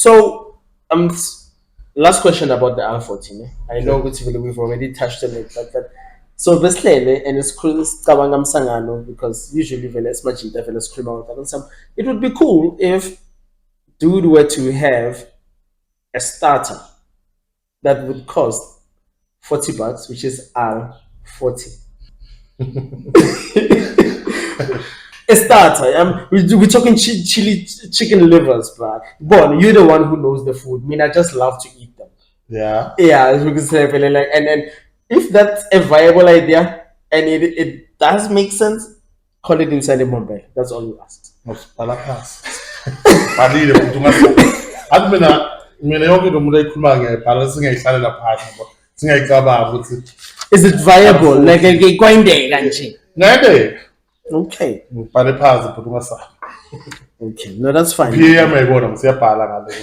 So, last question about the R14. I know we've already touched on it, but so basically, and it's Kawangam Sangano because usually Veles Majida Veles Krima. It would be cool if dude were to have a starter that would cost $40, which is R40. A starter. We're talking chili chicken livers, bro. Bon, you're the one who knows the food. I mean, I just love to eat them. Yeah. Yeah, we could say like, and then if that's a viable idea and it does make sense, call it inside the mobile. That's all we ask. Palakas. Padile mina yonke into umuntu ayikhuluma ngebhala singayihlalele phansi singayicabanga ukuthi is it viable? Like kwayindeka nje. ngeke Okay. ngibhale phansi but ungasabi. Okay. No, that's fine. Ngiyayibona ngisiyabhala ngale.